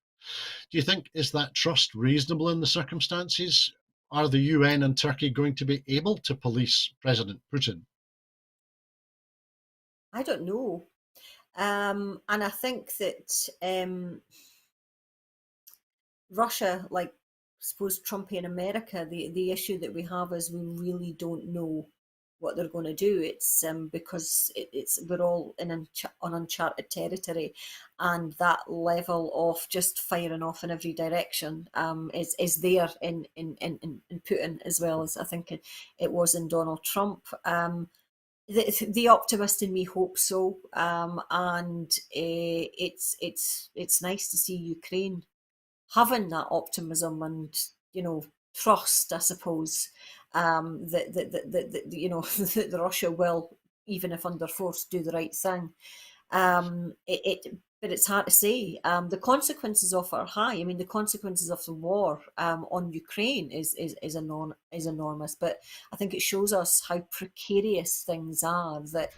Do you think is that trust reasonable in the circumstances? Are the UN and Turkey going to be able to police President Putin? I don't know. And I think that Russia, like I suppose Trumpian America, the issue that we have is we really don't know what they're going to do. It's because it's we're all on uncharted territory, and that level of just firing off in every direction is there in Putin, as well as I think it was in Donald Trump. The optimist in me hopes so, and it's nice to see Ukraine having that optimism and trust, I suppose, that that Russia will, even if under force, do the right thing. But it's hard to say. The consequences of it are high. I mean, the consequences of the war on Ukraine is enormous. But I think it shows us how precarious things are. That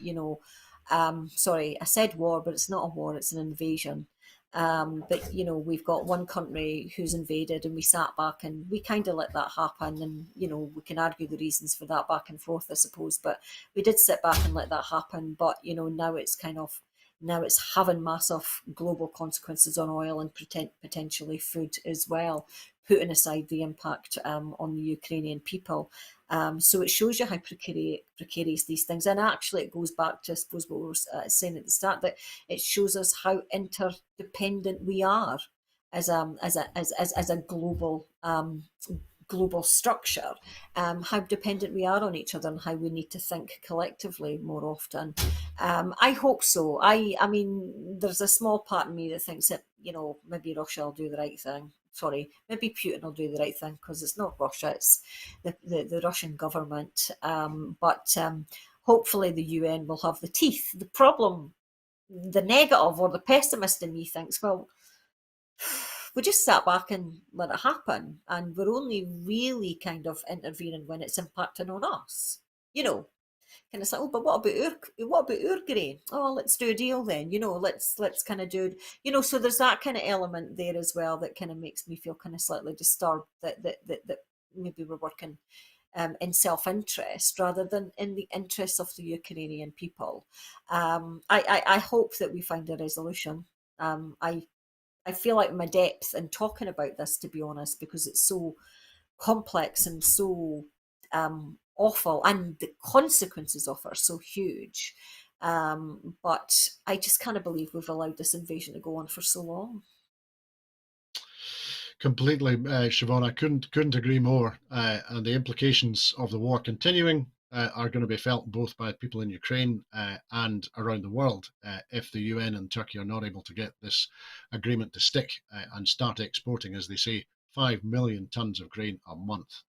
sorry, I said war, but it's not a war; it's an invasion. But we've got one country who's invaded, and we sat back and we kind of let that happen. And we can argue the reasons for that back and forth, I suppose. But we did sit back and let that happen. But now it's having massive global consequences on oil and potentially food as well, putting aside the impact on the Ukrainian people. So it shows you how precarious these things, and actually it goes back to, I suppose, what we were saying at the start, that it shows us how interdependent we are as a global structure, how dependent we are on each other, and how we need to think collectively more often. I hope so. I mean, there's a small part of me that thinks that maybe Russia will do the right thing. Sorry, maybe Putin will do the right thing, because it's not Russia, it's the Russian government. But hopefully the UN will have the teeth. The problem, the negative or the pessimist in me thinks, well, we just sat back and let it happen, and we're only really kind of intervening when it's impacting on us. You know, kind of say, oh, but what about our grain? Oh, let's do a deal then. Let's kind of do, So there's that kind of element there as well that kind of makes me feel kind of slightly disturbed that maybe we're working in self-interest rather than in the interests of the Ukrainian people. I hope that we find a resolution. I feel like my depth in talking about this, to be honest, because it's so complex and so awful, and the consequences of it are so huge. But I just can't believe we've allowed this invasion to go on for so long. Completely, Siobhan. I couldn't agree more. And the implications of the war continuing are going to be felt both by people in Ukraine and around the world if the UN and Turkey are not able to get this agreement to stick and start exporting, as they say, 5 million tons of grain a month.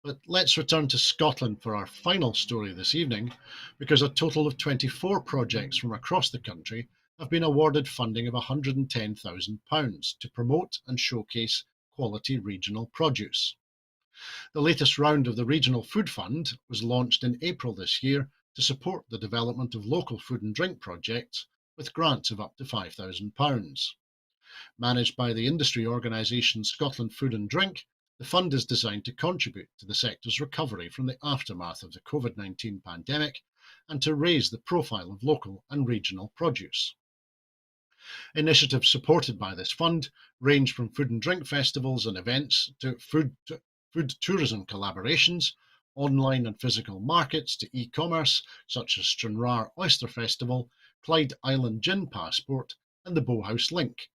But let's return to Scotland for our final story this evening, because a total of 24 projects from across the country have been awarded funding of £110,000 to promote and showcase quality regional produce. The latest round of the Regional Food Fund was launched in April this year to support the development of local food and drink projects with grants of up to £5,000. Managed by the industry organisation Scotland Food and Drink, the fund is designed to contribute to the sector's recovery from the aftermath of the COVID-19 pandemic and to raise the profile of local and regional produce. Initiatives supported by this fund range from food and drink festivals and events to food tourism collaborations, online and physical markets to e-commerce such as Stranraer Oyster Festival, Clyde Island Gin Passport and the Bowhouse Link.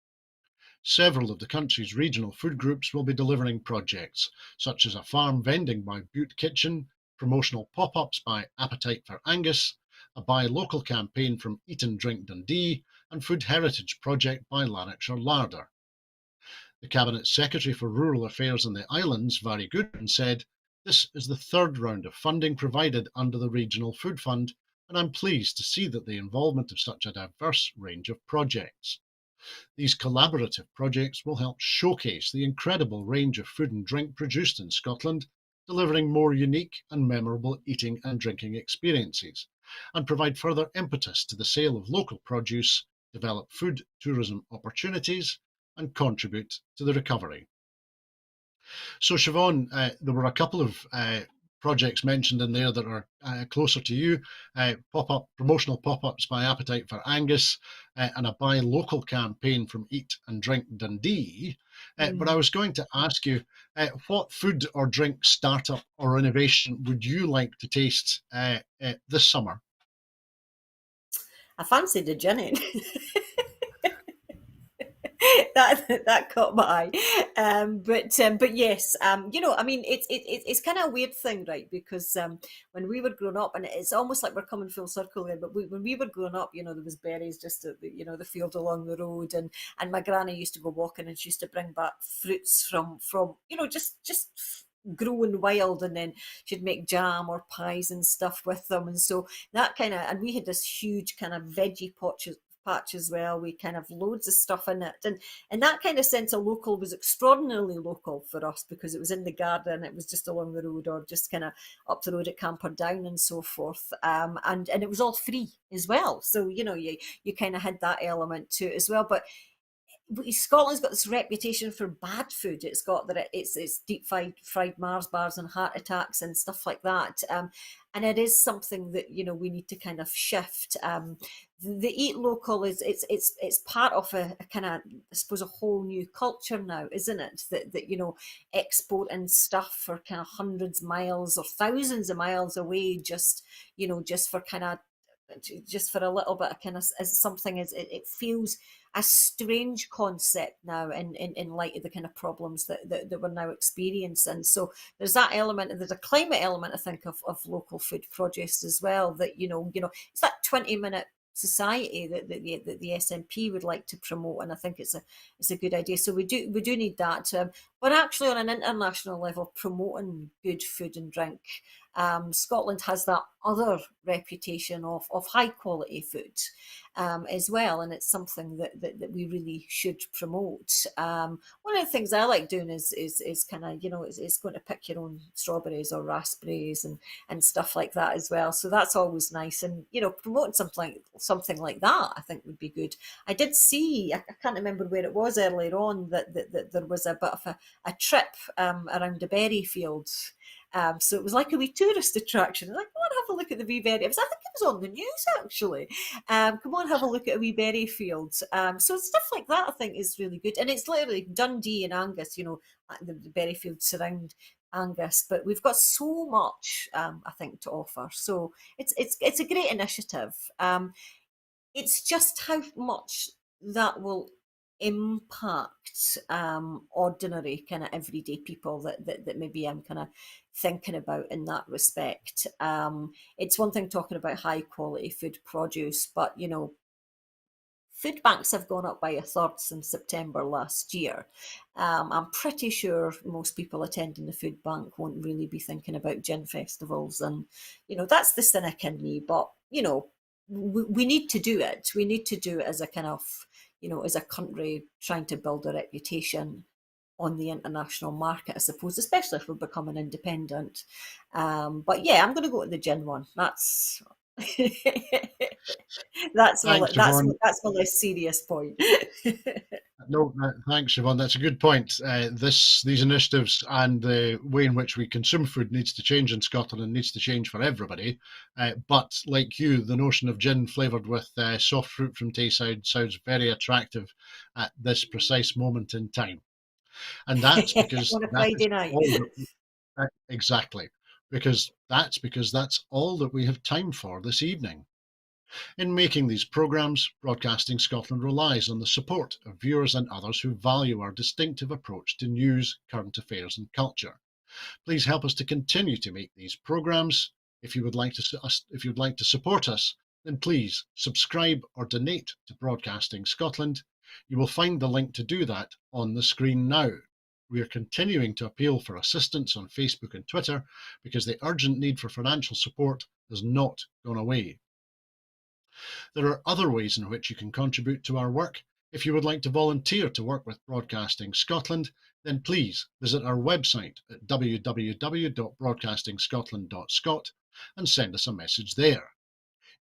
Several of the country's regional food groups will be delivering projects, such as a farm vending by Butte Kitchen, promotional pop-ups by Appetite for Angus, a buy local campaign from Eat and Drink Dundee, and Food Heritage Project by Lanarkshire Larder. The Cabinet Secretary for Rural Affairs in the Islands, Vary Goodwin, said, "This is the third round of funding provided under the Regional Food Fund, and I'm pleased to see that the involvement of such a diverse range of projects. These collaborative projects will help showcase the incredible range of food and drink produced in Scotland, delivering more unique and memorable eating and drinking experiences, and provide further impetus to the sale of local produce, develop food tourism opportunities, and contribute to the recovery." So, Siobhan, there were a couple of projects mentioned in there that are closer to you, promotional pop-ups by Appetite for Angus, and a buy local campaign from Eat and Drink Dundee. But I was going to ask you, what food or drink startup or innovation would you like to taste this summer? I fancy the gin. That caught my eye, but yes, I mean, it's kind of a weird thing, right? Because when we were growing up, and it's almost like we're coming full circle there, but when we were growing up, there was berries just at the field along the road, and my granny used to go walking, and she used to bring back fruits from just growing wild, and then she'd make jam or pies and stuff with them, and so that kind of, and we had this huge kind of veggie patch as well. We kind of loads of stuff in it, and that kind of sense of local was extraordinarily local for us because it was in the garden, it was just along the road or just kind of up the road at Camperdown and so forth, and it was all free as well. So you kind of had that element to it as well, but Scotland's got this reputation for bad food. It's got that it's deep fried Mars bars and heart attacks and stuff like that. And it is something that we need to kind of shift. The eat local it's part of a kind of, I suppose, a whole new culture now, isn't it? That exporting stuff for kind of hundreds of miles or thousands of miles away, just for kind of, just for a little bit of kind of, as something as it feels a strange concept now in light of the kind of problems that we're now experiencing. So there's that element, and there's a climate element, I think, of local food produce as well, that it's that 20-minute society that the SNP would like to promote, and I think it's a good idea. So we do need that, but actually on an international level, promoting good food and drink. Scotland has that other reputation of high quality food, as well, and it's something that we really should promote. One of the things I like doing is kind of, is going to pick your own strawberries or raspberries and stuff like that as well. So that's always nice, and promoting something like that, I think would be good. I did see, I can't remember where it was earlier on, that there was a bit of a trip around the berry fields. So it was like a wee tourist attraction. Like, come on, have a look at the wee berry. I think it was on the news actually. Come on, have a look at a wee berry field. So stuff like that, I think, is really good. And it's literally Dundee and Angus. The berry fields surround Angus, but we've got so much, I think, to offer. So it's a great initiative. It's just how much that will impact ordinary kind of everyday people that maybe I'm kind of thinking about in that respect. It's one thing talking about high quality food produce, but food banks have gone up by a third since September last year. I'm pretty sure most people attending the food bank won't really be thinking about gin festivals, and that's the cynic in me. But we need to do it. We need to do it as a kind of, as a country trying to build a reputation on the international market, I suppose, especially if we're becoming independent. But yeah, I'm going to go to the gin one. That's Thanks, Siobhan. that's my less serious point. No, thanks, Siobhan. That's a good point. These initiatives and the way in which we consume food needs to change in Scotland and needs to change for everybody. But like you, the notion of gin flavoured with soft fruit from Tayside sounds very attractive at this precise moment in time. And that's because On a that is Friday night. all exactly, because that's all that we have time for this evening. In making these programmes, Broadcasting Scotland relies on the support of viewers and others who value our distinctive approach to news, current affairs and culture. Please help us to continue to make these programmes. If you would like to support us, then please subscribe or donate to Broadcasting Scotland. You will find the link to do that on the screen now. We are continuing to appeal for assistance on Facebook and Twitter because the urgent need for financial support has not gone away. There are other ways in which you can contribute to our work. If you would like to volunteer to work with Broadcasting Scotland, then please visit our website at www.broadcastingscotland.scot and send us a message there.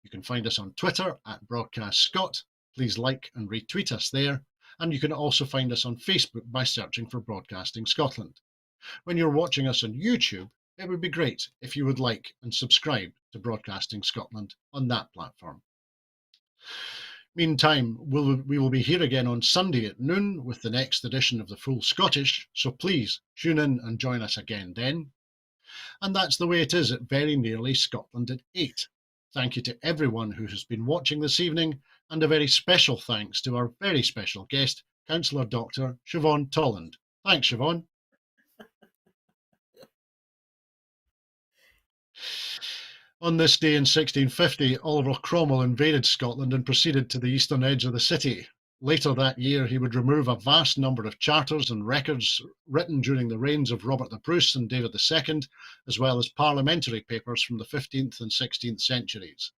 You can find us on Twitter at BroadcastScot. Please like and retweet us there. And you can also find us on Facebook by searching for Broadcasting Scotland. When you're watching us on YouTube, it would be great if you would like and subscribe to Broadcasting Scotland on that platform. Meantime, we will be here again on Sunday at noon with the next edition of the Full Scottish, so please tune in and join us again then. And that's the way it is at very nearly Scotland at 8. Thank you to everyone who has been watching this evening, and a very special thanks to our very special guest, Councillor Dr. Siobhan Tolland. Thanks, Siobhan. On this day in 1650, Oliver Cromwell invaded Scotland and proceeded to the eastern edge of the city. Later that year, he would remove a vast number of charters and records written during the reigns of Robert the Bruce and David II, as well as parliamentary papers from the 15th and 16th centuries.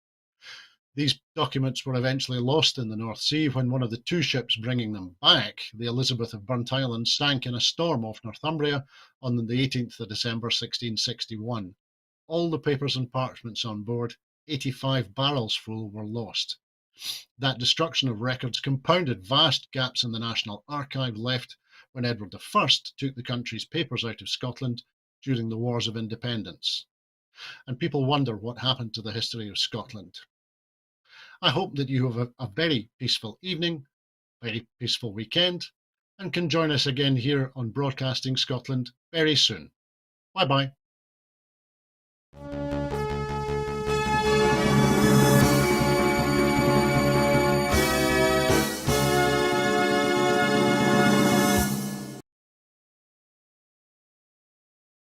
These documents were eventually lost in the North Sea when one of the two ships bringing them back, the Elizabeth of Burnt Island, sank in a storm off Northumbria on the 18th of December 1661. All the papers and parchments on board, 85 barrels full, were lost. That destruction of records compounded vast gaps in the National Archive left when Edward I took the country's papers out of Scotland during the Wars of Independence. And people wonder what happened to the history of Scotland. I hope that you have a very peaceful evening, very peaceful weekend, and can join us again here on Broadcasting Scotland very soon. Bye-bye.